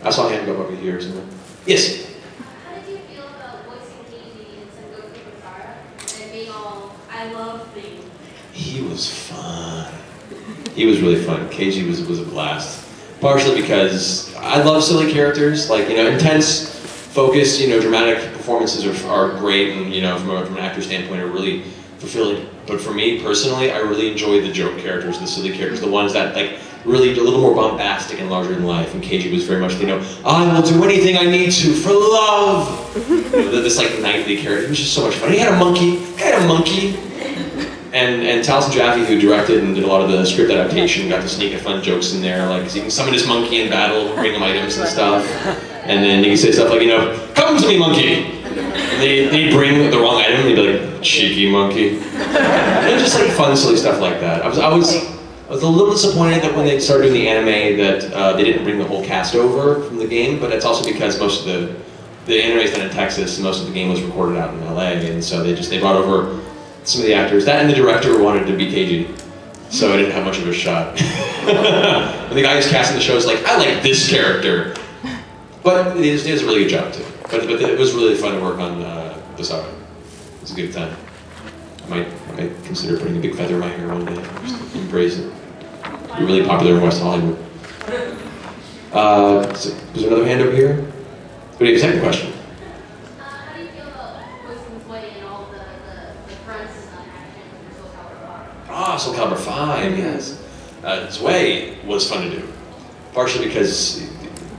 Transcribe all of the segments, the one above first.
I saw a hand go up over here somewhere. Yes? How did you feel about voicing Keiji in Son Goku and Sara and being all I love things? He was fun. He was really fun. Keiji was a blast. Partially because I love silly characters, like, you know, intense, focused, you know, dramatic performances are great, and, you know, from an actor standpoint are really fulfilling. But for me personally, I really enjoy the joke characters, the silly characters, the ones that, like, really a little more bombastic and larger than life. And Keiji was very much, you know, I will do anything I need to for love. You know, this like knightly character. It was just so much fun. He had a monkey. And Taliesin Jaffe, who directed and did a lot of the script adaptation, got to sneak in fun jokes in there, like, 'cause he can summon his monkey in battle, bring him items and stuff. And then he can say stuff like, you know, come to me, monkey! And they'd bring the wrong item, and he'd be like, cheeky monkey. And just like fun, silly stuff like that. I was a little disappointed that when they started doing the anime that they didn't bring the whole cast over from the game, but that's also because most of the anime is done in Texas, and most of the game was recorded out in LA, and so they brought over some of the actors. That and the director wanted to be Keiji, so I didn't have much of a shot. And the guy who's casting the show is like, I like this character. But he does a really good job too. But it was really fun to work on the saga. It was a good time. I might consider putting a big feather in my hair one day. Just embrace it. You're really popular in West Hollywood. So, was there another hand over here? What do you have a second question? How do you feel about Poison's Way and all the fronts action with Soul Calibur 5? Ah, Soul Calibur 5, yes. Zwei was fun to do. Partially because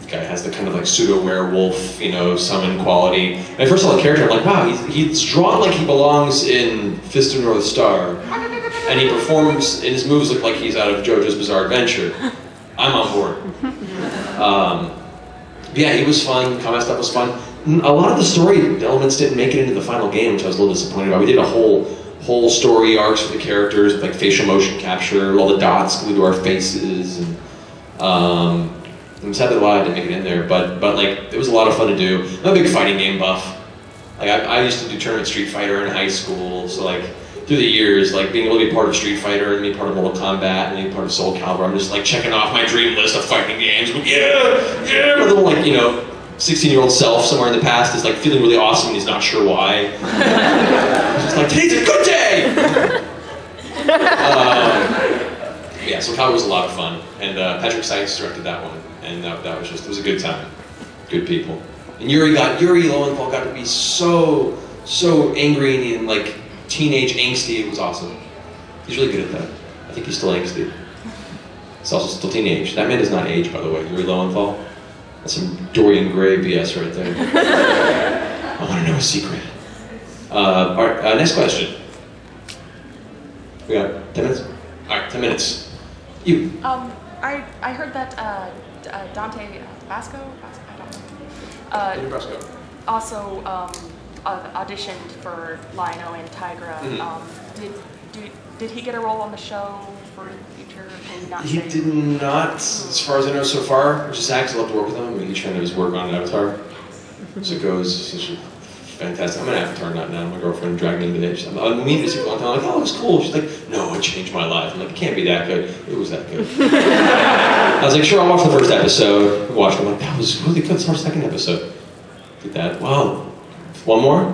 the guy has the kind of like pseudo-werewolf, you know, summon quality. When I first saw the character, I'm like, wow, he's drawn like he belongs in Fist of North Star. And he performs, and his moves look like he's out of JoJo's Bizarre Adventure. I'm on board. Yeah, he was fun, combat stuff was fun. A lot of the story elements didn't make it into the final game, which I was a little disappointed about. We did a whole story arcs for the characters, like facial motion capture, all the dots glued to our faces, and I'm sad that a lot didn't make it in there, but like, it was a lot of fun to do. I'm a big fighting game buff. Like, I used to do Tournament Street Fighter in high school, so like, through the years, like being able to be part of Street Fighter and being part of Mortal Kombat and being part of Soul Calibur, I'm just like checking off my dream list of fighting games. Yeah! My little, like, you know, 16-year-old self somewhere in the past is like feeling really awesome and he's not sure why. He's just like, today's a good day! Yeah, Soul Calibur was a lot of fun, and Patrick Seitz directed that one, and that was just, it was a good time. Good people. And Yuri Lowenthal got to be so angry and like teenage angsty. It was awesome. He's really good at that. I think he's still angsty. He's also still teenage. That man does not age, by the way. Yuri Lowenthal. That's some Dorian Gray BS right there. I want to know a secret. All right, next question. We got 10 minutes? All right, 10 minutes. You. I heard that Dante Basco, I don't know, also auditioned for Lionel and Tygra. Did he get a role on the show for the future? He did not, as far as I know so far, which is sad because I love to work with him. I mean, he's trying to do his work on Avatar. So it goes, it's fantastic. I'm an Avatar nut now. My girlfriend dragged me into it. I'm meeting to see for a long time. I'm like, oh, it's cool. She's like, no, it changed my life. I'm like, it can't be that good. It was that good. I was like, sure, I'll watch the first episode. I watched it. I'm like, that was really good. It's our second episode. Did that. Wow. One more?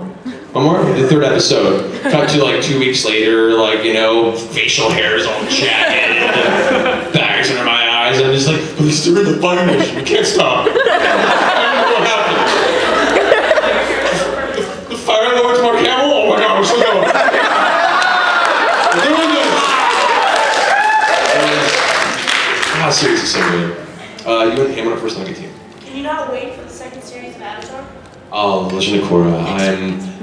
One more? The third episode. Cut to like 2 weeks later, like, you know, facial hairs all jagged, bags under my eyes. I'm just like, please, they're in the fire mission. We can't stop. I don't know what happened. The fire lord's Mark Hamill? Oh my god, we're still going. We're doing this. Ah, seriously, so good. You and Hamill first look at team. Can you not wait for the second series of Avatar? Oh, Legend of Korra.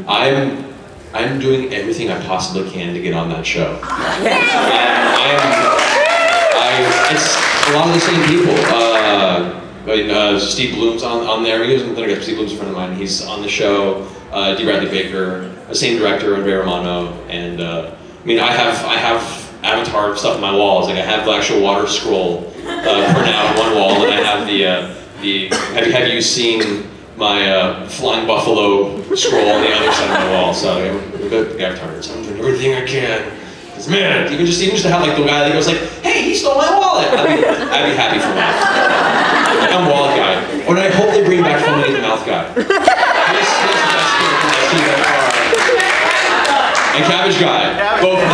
I'm doing everything I possibly can to get on that show. It's a lot of the same people. Steve Bloom's on there. Steve Bloom's a friend of mine. He's on the show. D. Bradley Baker, the same director, Andre Romano, and I mean, I have Avatar stuff on my walls. Like I have the actual water scroll for now on one wall, and I have have you seen my Flying Buffalo scroll on the other side of my wall? So we're good Avatars. I'm doing everything I can. Cause man, even just to have like the guy that goes like, hey, he stole my wallet. I'd be happy for that. Like, I'm a wallet guy. When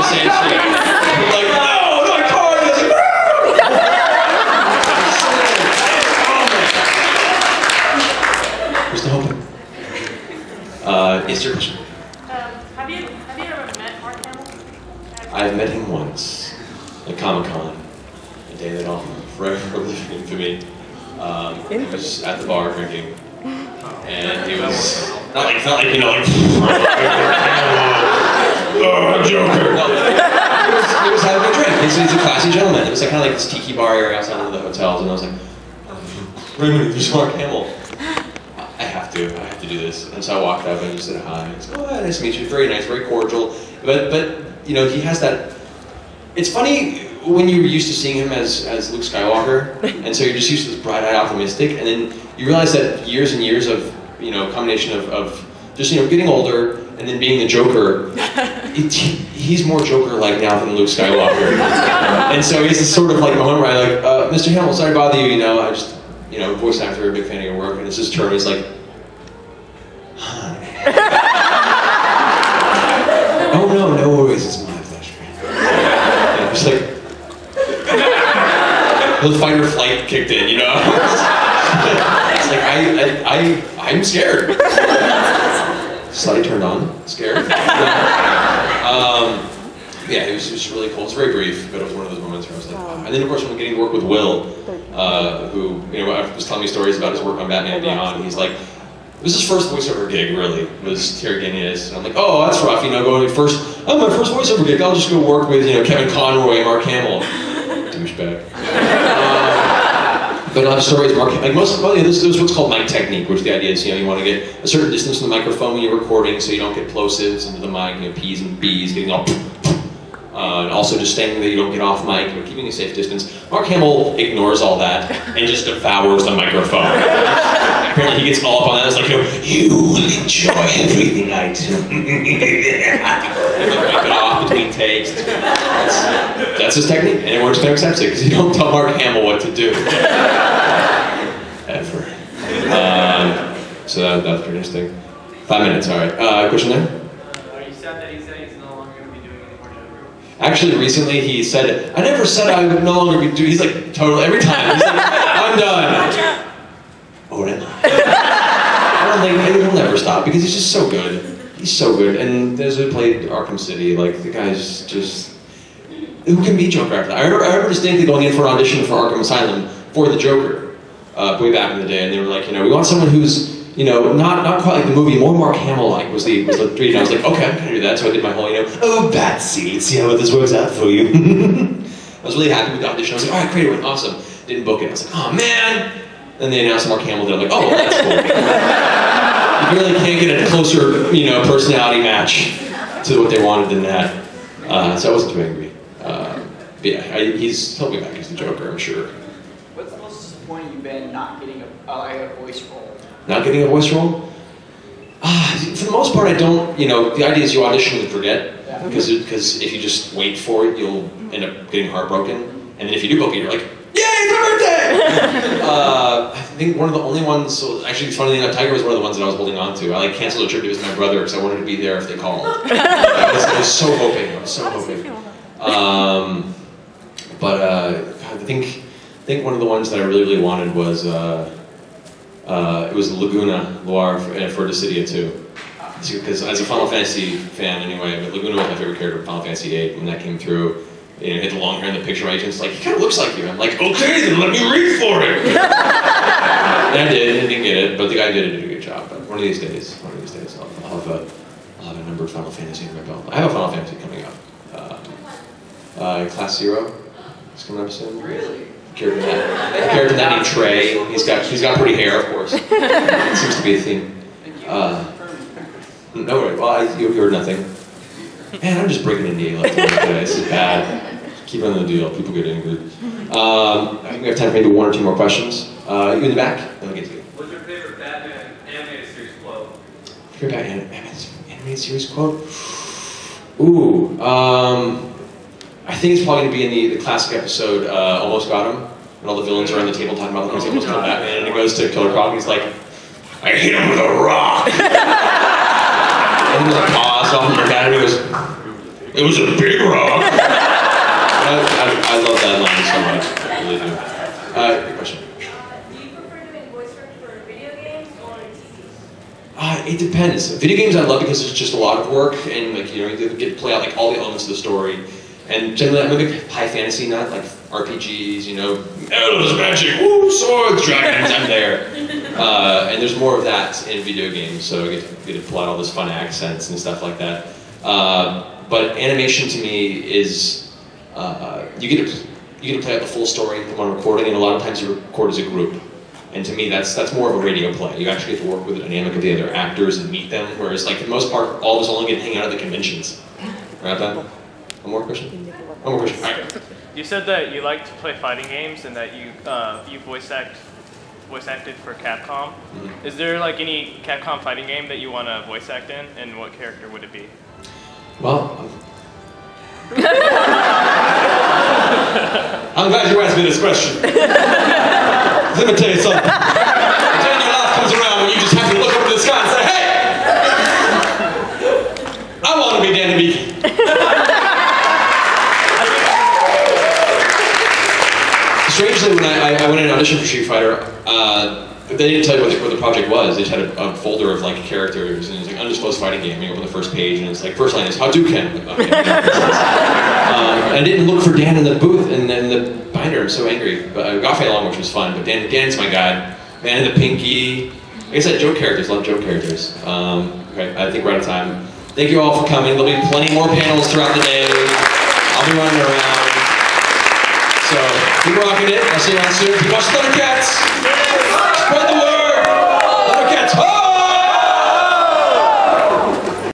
the same street. I'm like, no, my car! And I was like, where's the hope? Is your question? Have you ever met Mark Hamill? I've met him once at Comic-Con, a day that I'll forever live in to me. He was at the bar drinking, and he was not like you know, like Joker. No, he was having a drink. He's a classy gentleman. It was like kind of like this tiki bar area outside of the hotels, and I was like, Raymond, there's Mark Hamill. I have to do this. And so I walked up and just said hi. He said, oh, nice to meet you. Very nice, very cordial. But you know, he has that. It's funny when you're used to seeing him as Luke Skywalker, and so you're just used to this bright-eyed optimistic, and then you realize that years and years of, you know, combination of just, you know, getting older and then being the Joker, he's more Joker-like now than Luke Skywalker. And so he's this sort of like moment where I like, Mr. Hamill, sorry to bother you, you know, I just, you know, voice actor, a big fan of your work, and it's his turn, he's like, hi. Oh no worries, it's my pleasure. And I'm just like, the fight or flight kicked in, you know? It's like, I'm scared. Slightly turned on, scared. Yeah, it was just really cool. It's very brief, but it was one of those moments where I was like, wow. And then of course when getting to work with Will, who, you know, was telling me stories about his work on Batman and Beyond, he's like, it was his first voiceover gig, really, was Terry Genius. And I'm like, oh, that's rough, you know, going my first voiceover gig, I'll just go work with, you know, Kevin Conroy and Mark Hamill. Douchebag. But other stories, Mark, like there's what's called mic technique, which the idea is, you know, you want to get a certain distance from the microphone when you're recording so you don't get plosives into the mic, you know, P's and B's, getting all and also just staying that you don't get off mic, but keeping a safe distance. Mark Hamill ignores all that and just devours the microphone. Apparently he gets all up on that. It's like, you will enjoy everything I do. And then wipe it off between takes. That's his technique, and everyone's going to accept it because you don't tell Mark Hamill what to do. Ever. So that's pretty interesting. 5 minutes, all right. Question there? You said that he's no longer going to be doing any more Joker. Actually, recently he said, I never said I would no longer be doing. He's like, totally, every time. He's like, I'm done. Oh, am I? I don't think he'll never stop because he's just so good. He's so good. And as we played Arkham City, like, the guy's just, who can be Joker after that? I remember distinctly going in for an audition for Arkham Asylum for the Joker, way back in the day, and they were like, you know, we want someone who's, you know, not quite like the movie, more Mark Hamill-like was the treat. And I was like, okay, I'm gonna do that. So I did my whole, you know, oh, Batsy, let's see how this works out for you. I was really happy with the audition. I was like, all right, great, it went awesome. Didn't book it. I was like, oh man. And they announced Mark Hamill did. I'm like, oh, well, that's cool. You really can't get a closer, you know, personality match to what they wanted than that. So I wasn't too angry. But yeah, he's helped me back as the Joker, I'm sure. What's the most disappointing you've been not getting a voice role? Not getting a voice role? For the most part, I don't, you know, the idea is you audition and forget. Because if you just wait for it, you'll end up getting heartbroken. And then if you do book it, you're like, yay, it's my birthday! I think one of the only ones, so actually it's funny enough, Tygra was one of the ones that I was holding on to. I like canceled a trip to visit my brother because I wanted to be there if they called. I was so hoping, But I think one of the ones that I really wanted was, it was Laguna Loire for Dissidia 2. Because as a Final Fantasy fan anyway, but Laguna was my favorite character of Final Fantasy 8 when that came through. You know, hit the long hair in the picture, my agent's like, he kind of looks like you. I'm like, okay, then let me read for it. And I did, I didn't get it, but the guy did a good job. But one of these days, I'll have a number of Final Fantasy in my belt. I have a Final Fantasy coming up. Class 0 is coming up soon. Really? Character that named Trey. He's got pretty hair, of course. It seems to be a theme. No worries. Well, you heard nothing. Man, I'm just breaking the left and right today. This is bad. Keep on the deal. People get angry. I think we have time for maybe one or two more questions. You in the back? Then I'll get to you. What's your favorite Batman animated series quote? Favorite Batman animated series quote? Ooh. I think it's probably going to be in the classic episode, Almost Got Him, when all the villains are on the table talking about the things they almost got Batman, and it goes to Killer Croc, and he's like, I hit him with a rock! And there's a pause off from your dad, and he goes, It was a big rock. I love that line so much. I really do. Good question. Do you prefer doing voice work for video games or TV? It depends. Video games I love because it's just a lot of work and like you get to play out like all the elements of the story. And generally I'm a big high fantasy nut, like RPGs, elves, magic, woo, swords, dragons, I'm there. And there's more of that in video games, so I get to pull out all those fun accents and stuff like that. But animation to me is you get to play out the full story when recording, and a lot of times you record as a group. And to me, that's more of a radio play. You actually get to work with the dynamic of the other actors and meet them, whereas like for the most part, all of us only get to hang out at the conventions. Right, that? One more question? One more question. All right. You said that you like to play fighting games and that you voice acted for Capcom. Mm-hmm. Is there like any Capcom fighting game that you want to voice act in, and what character would it be? Well, I'm glad you asked me this question. Let me tell you something. The day your life comes around when you just have to look up to the sky and say, hey! I want to be Danny Beaky. Strangely, when I went in an audition for Street Fighter, they didn't tell you what the project was. They just had a folder of like characters, and it was like undisclosed fighting game. You open the first page, and it's like first line is Hadouken. Okay. I didn't look for Dan in the booth and then the binder. I'm so angry. But I got along, which was fun. But Dan's my guy. Man in the Pinky. Like I said, joke characters. Love joke characters. Okay, I think we're out of time. Thank you all for coming. There'll be plenty more panels throughout the day. I'll be running around. So keep rocking it. I'll see you around soon. Keep watching Thundercats.